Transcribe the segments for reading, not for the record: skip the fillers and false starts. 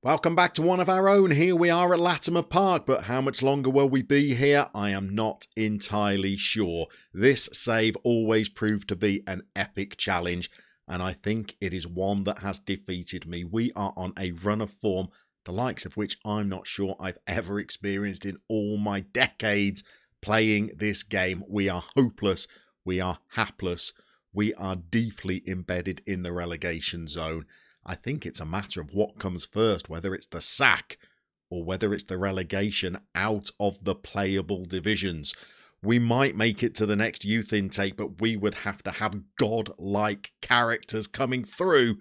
Welcome back to one of our own. Here we are at Latimer Park, but how much longer will we be here? I am not entirely sure. This save always proved to be an epic challenge, and I think it is one that has defeated me. We are on a run of form, the likes of which I'm not sure I've ever experienced in all my decades playing this game. We are hopeless. We are hapless. We are deeply embedded in the relegation zone. I think it's a matter of what comes first, whether it's the sack or whether it's the relegation out of the playable divisions. We might make it to the next youth intake, but we would have to have godlike characters coming through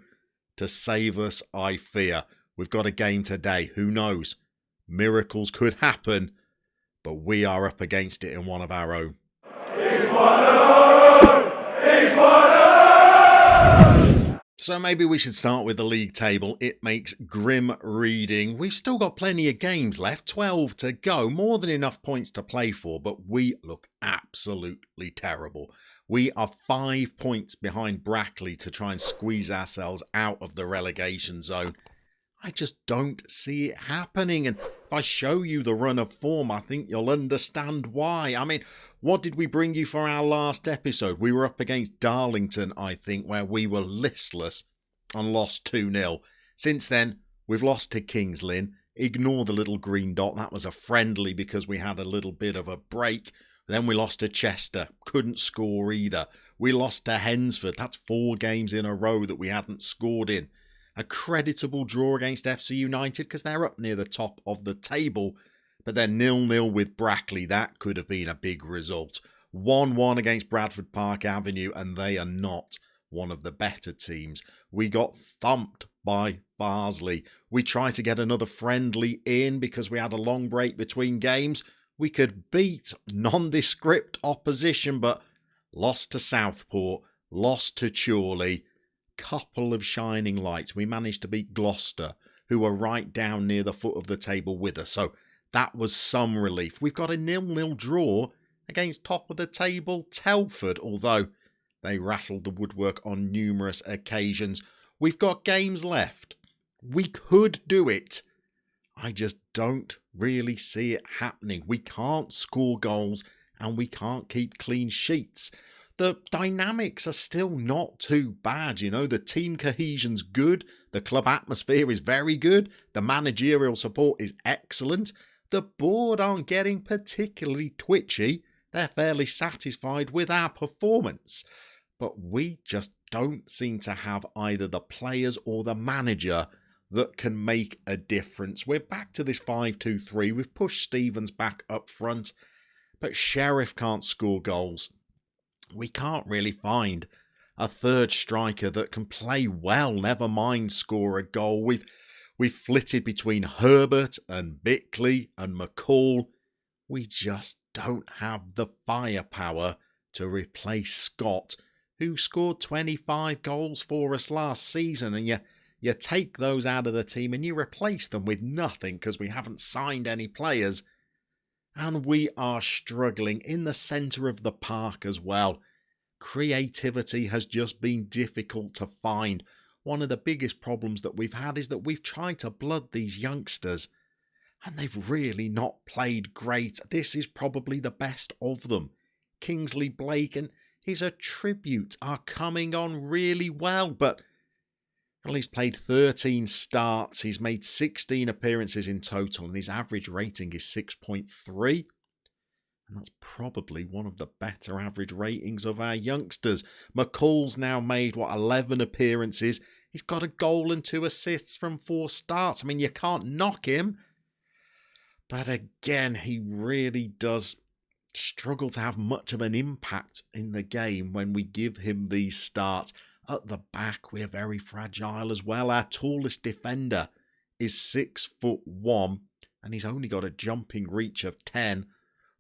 to save us, I fear. We've got a game today. Who knows? Miracles could happen, but we are up against it in one of our own. He's one of our own! He's one of our own! So maybe we should start with the league table. It makes grim reading. We've still got plenty of games left, 12 to go, more than enough points to play for, but we look absolutely terrible. We are 5 points behind Brackley to try and squeeze ourselves out of the relegation zone. I just don't see it happening, and if I show you the run of form, I think you'll understand why. I mean, what did we bring you for our last episode? We were up against Darlington, I think, where we were listless and lost 2-0. Since then, we've lost to Kings Lynn. Ignore the little green dot. That was a friendly because we had a little bit of a break. Then we lost to Chester. Couldn't score either. We lost to Hensford. That's 4 games in a row that we hadn't scored in. A creditable draw against FC United because they're up near the top of the table. But then 0-0 with Brackley. That could have been a big result. 1-1 against Bradford Park Avenue, and they are not one of the better teams. We got thumped by Farsley. We tried to get another friendly in because we had a long break between games. We could beat nondescript opposition, but lost to Southport, lost to Chorley. Couple of shining lights. We managed to beat Gloucester, who were right down near the foot of the table with us. So that was some relief. We've got a 0-0 draw against top of the table Telford, although they rattled the woodwork on numerous occasions. We've got games left. We could do it. I just don't really see it happening. We can't score goals and we can't keep clean sheets. The dynamics are still not too bad, you know. The team cohesion's good. The club atmosphere is very good. The managerial support is excellent. The board aren't getting particularly twitchy. They're fairly satisfied with our performance. But we just don't seem to have either the players or the manager that can make a difference. We're back to this 5-2-3. We've pushed Stevens back up front, but Sheriff can't score goals. We can't really find a third striker that can play well, never mind score a goal. We've flitted between Herbert and Bickley and McCall. We just don't have the firepower to replace Scott, who scored 25 goals for us last season. And you take those out of the team and you replace them with nothing because we haven't signed any players. And we are struggling in the centre of the park as well. Creativity has just been difficult to find. One of the biggest problems that we've had is that we've tried to blood these youngsters and they've really not played great. This is probably the best of them. Kingsley Blake and his attribute are coming on really well, but well, he's played 13 starts, he's made 16 appearances in total, and his average rating is 6.3. And that's probably one of the better average ratings of our youngsters. McCall's now made, 11 appearances. He's got a goal and 2 assists from 4 starts. I mean, you can't knock him. But again, he really does struggle to have much of an impact in the game when we give him these starts. At the back, we're very fragile as well. Our tallest defender is 6'1", and he's only got a jumping reach of 10.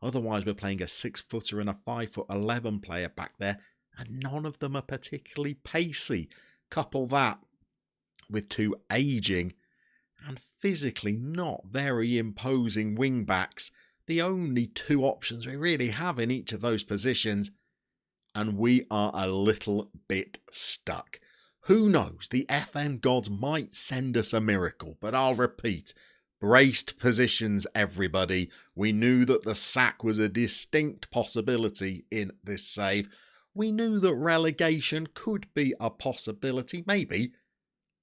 Otherwise, we're playing a 6-footer and a 5'11" player back there, and none of them are particularly pacey. Couple that with 2 ageing and physically not very imposing wing-backs, the only 2 options we really have in each of those positions, and we are a little bit stuck. Who knows, the FM gods might send us a miracle, but I'll repeat, braced positions everybody. We knew that the sack was a distinct possibility in this save. We knew that relegation could be a possibility, maybe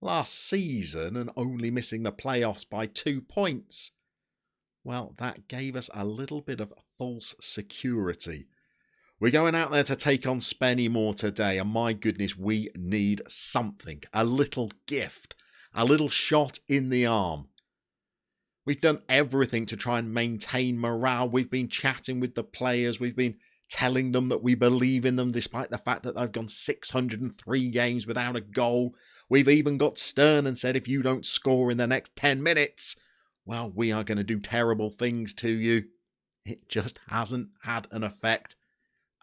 last season, and only missing the playoffs by 2 points. Well, that gave us a little bit of false security. We're going out there to take on Spennymoor today, and my goodness, we need something. A little gift. A little shot in the arm. We've done everything to try and maintain morale. We've been chatting with the players. We've been telling them that we believe in them, despite the fact that they've gone 603 games without a goal. We've even got stern and said, if you don't score in the next 10 minutes, well, we are going to do terrible things to you. It just hasn't had an effect.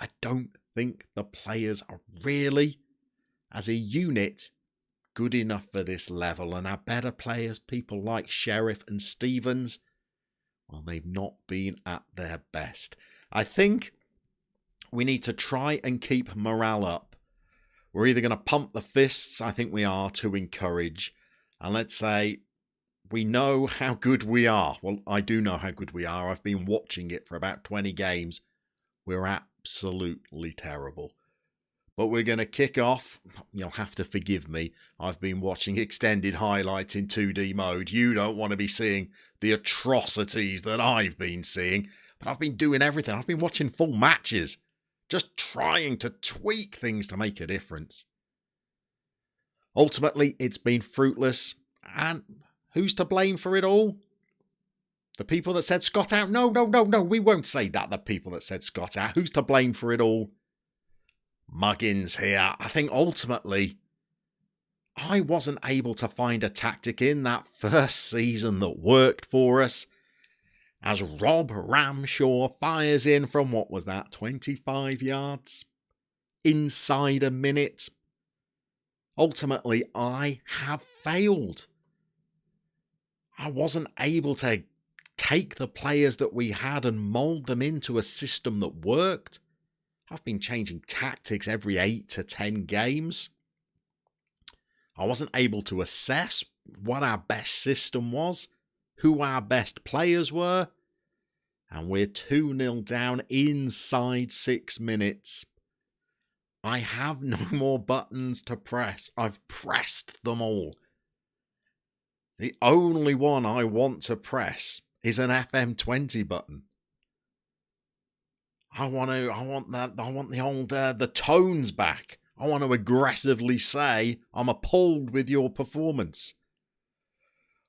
I don't think the players are really, as a unit, good enough for this level. And our better players, people like Sheriff and Stevens, well, they've not been at their best. I think we need to try and keep morale up. We're either going to pump the fists, I think we are, to encourage. And let's say we know how good we are. Well, I do know how good we are. I've been watching it for about 20 games. We're absolutely terrible. But we're going to kick off. You'll have to forgive me. I've been watching extended highlights in 2D mode. You don't want to be seeing the atrocities that I've been seeing. But I've been doing everything. I've been watching full matches. Just trying to tweak things to make a difference. Ultimately, it's been fruitless. And who's to blame for it all? The people that said Scott out? No, we won't say that, the people that said Scott out. Who's to blame for it all? Muggins here. I think ultimately, I wasn't able to find a tactic in that first season that worked for us. As Rob Ramshaw fires in from, what was that, 25 yards? Inside a minute. Ultimately, I have failed. I wasn't able to take the players that we had and mould them into a system that worked. I've been changing tactics every 8 to 10 games. I wasn't able to assess what our best system was, who our best players were, and we're 2-0 down inside 6 minutes. I have no more buttons to press. I've pressed them all. The only one I want to press is an FM20 button. I want the tones back. I want to aggressively say I'm appalled with your performance.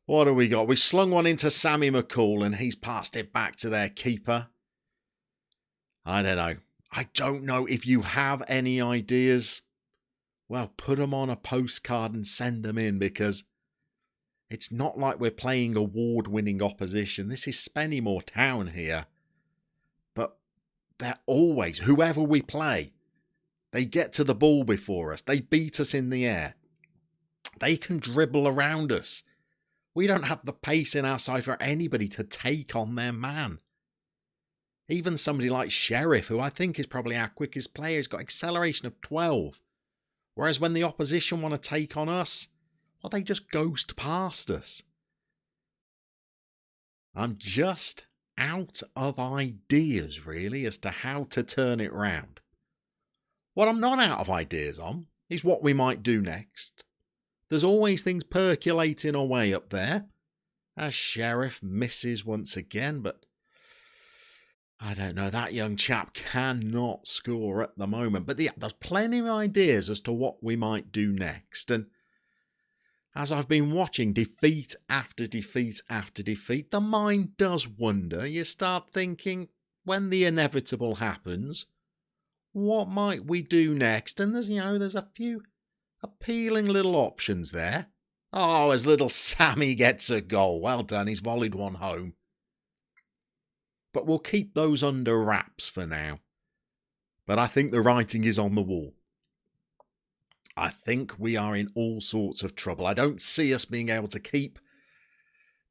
What have we got? We slung one into Sammy McCall and he's passed it back to their keeper. I don't know. I don't know if you have any ideas. Well, put them on a postcard and send them in, because it's not like we're playing award-winning opposition. This is Spennymoor Town here. But they're always, whoever we play, they get to the ball before us. They beat us in the air. They can dribble around us. We don't have the pace in our side for anybody to take on their man. Even somebody like Sheriff, who I think is probably our quickest player, has got acceleration of 12. Whereas when the opposition want to take on us, well, they just ghost past us. I'm just out of ideas, really, as to how to turn it round. What I'm not out of ideas on is what we might do next. There's always things percolating away up there, as Sheriff misses once again, but I don't know, that young chap cannot score at the moment. But yeah, there's plenty of ideas as to what we might do next. And as I've been watching defeat after defeat after defeat, the mind does wonder. You start thinking, when the inevitable happens, what might we do next? And there's a few appealing little options there. Oh, as little Sammy gets a goal. Well done, he's volleyed one home. But we'll keep those under wraps for now. But I think the writing is on the wall. I think we are in all sorts of trouble. I don't see us being able to keep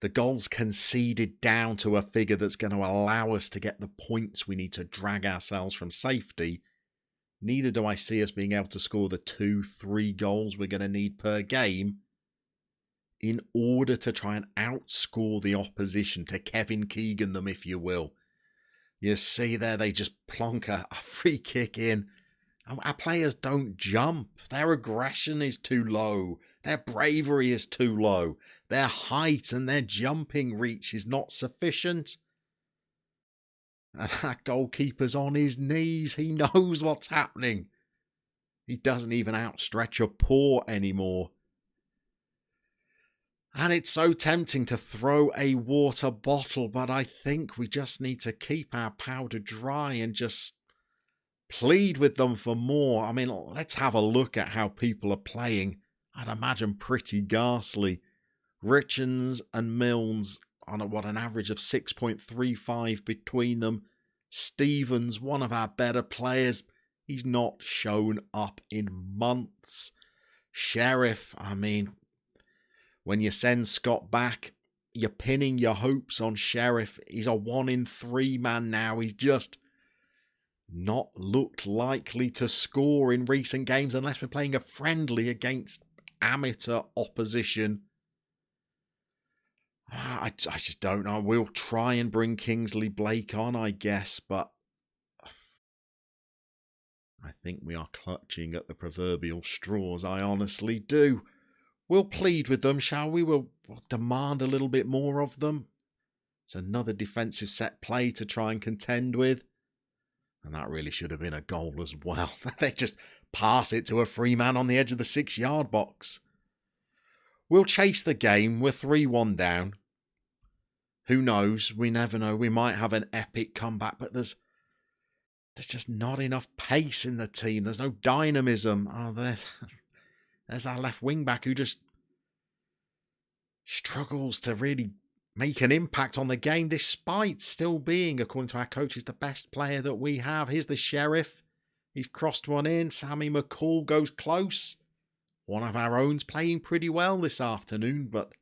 the goals conceded down to a figure that's going to allow us to get the points we need to drag ourselves from safety Neither do I see us being able to score the 2-3 goals we're going to need per game in order to try and outscore the opposition, to Kevin Keegan them, if you will. You see there, they just plonk a free kick in. Our players don't jump. Their aggression is too low. Their bravery is too low. Their height and their jumping reach is not sufficient. And that goalkeeper's on his knees. He knows what's happening. He doesn't even outstretch a paw anymore. And it's so tempting to throw a water bottle, but I think we just need to keep our powder dry and just plead with them for more. I mean, let's have a look at how people are playing. I'd imagine pretty ghastly. Richards and Milnes on an average of 6.35 between them. Stevens, one of our better players, he's not shown up in months. Sheriff, I mean, when you send Scott back, you're pinning your hopes on Sheriff. He's a 1 in 3 man now. He's just not looked likely to score in recent games unless we're playing a friendly against amateur opposition. I just don't know. We'll try and bring Kingsley Blake on, I guess, but I think we are clutching at the proverbial straws. I honestly do. We'll plead with them, shall we? We'll demand a little bit more of them. It's another defensive set play to try and contend with. And that really should have been a goal as well. They just pass it to a free man on the edge of the 6-yard box. We'll chase the game. We're 3-1 down. Who knows? We never know. We might have an epic comeback, but there's just not enough pace in the team. There's no dynamism. Oh, there's our left wing back who just struggles to really make an impact on the game despite still being, according to our coaches, the best player that we have. Here's the Sheriff. He's crossed one in. Sammy McCall goes close. One of our own's playing pretty well this afternoon, but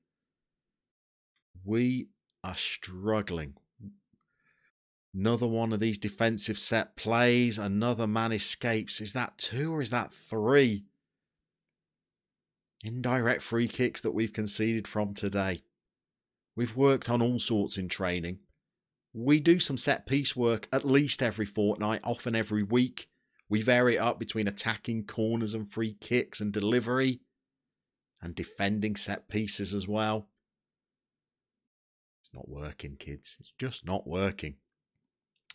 we are struggling. Another one of these defensive set plays. Another man escapes. Is that 2 or is that 3? Indirect free kicks that we've conceded from today. We've worked on all sorts in training. We do some set piece work at least every fortnight, often every week. We vary it up between attacking corners and free kicks and delivery and defending set pieces as well. It's not working, kids. It's just not working.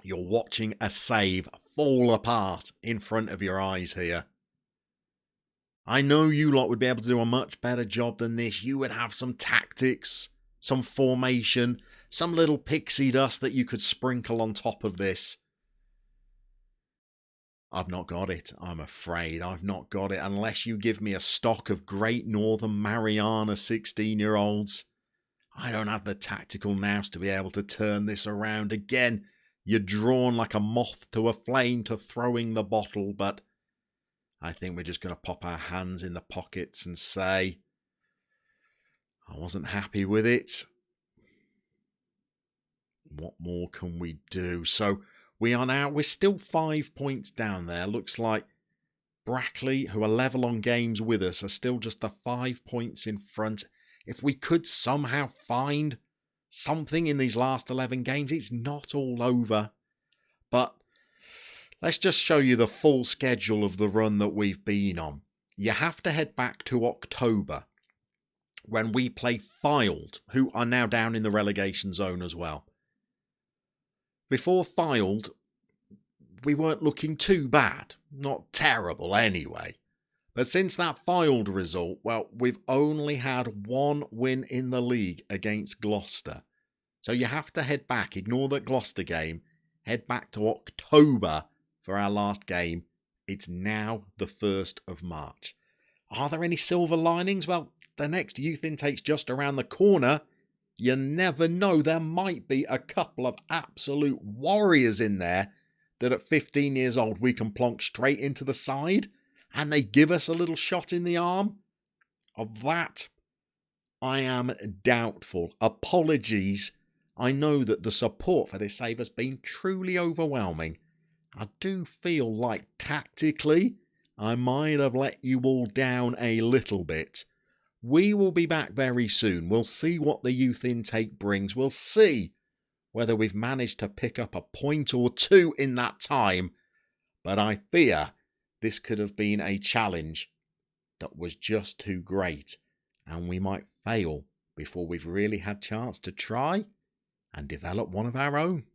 You're watching a save fall apart in front of your eyes here. I know you lot would be able to do a much better job than this. You would have some tactics, some formation, some little pixie dust that you could sprinkle on top of this. I've not got it, I'm afraid. I've not got it unless you give me a stock of Great Northern Mariana 16-year-olds. I don't have the tactical nous to be able to turn this around. Again, you're drawn like a moth to a flame to throwing the bottle, but I think we're just going to pop our hands in the pockets and say, I wasn't happy with it. What more can we do? So we're still 5 points down there. Looks like Brackley, who are level on games with us, are still just the 5 points in front. If we could somehow find something in these last 11 games, it's not all over. But let's just show you the full schedule of the run that we've been on. You have to head back to October when we play Fylde, who are now down in the relegation zone as well. Before Fylde, we weren't looking too bad. Not terrible anyway. But since that Fylde result, well, we've only had 1 win in the league against Gloucester. So you have to head back, ignore that Gloucester game, head back to October for our last game. It's now the 1st of March. Are there any silver linings? Well, the next youth intake's just around the corner. You never know, there might be a couple of absolute warriors in there that at 15 years old we can plonk straight into the side and they give us a little shot in the arm. Of that, I am doubtful. Apologies. I know that the support for this save has been truly overwhelming. I do feel like tactically I might have let you all down a little bit. We will be back very soon. We'll see what the youth intake brings. We'll see whether we've managed to pick up a point or two in that time. But I fear this could have been a challenge that was just too great, and we might fail before we've really had chance to try and develop one of our own.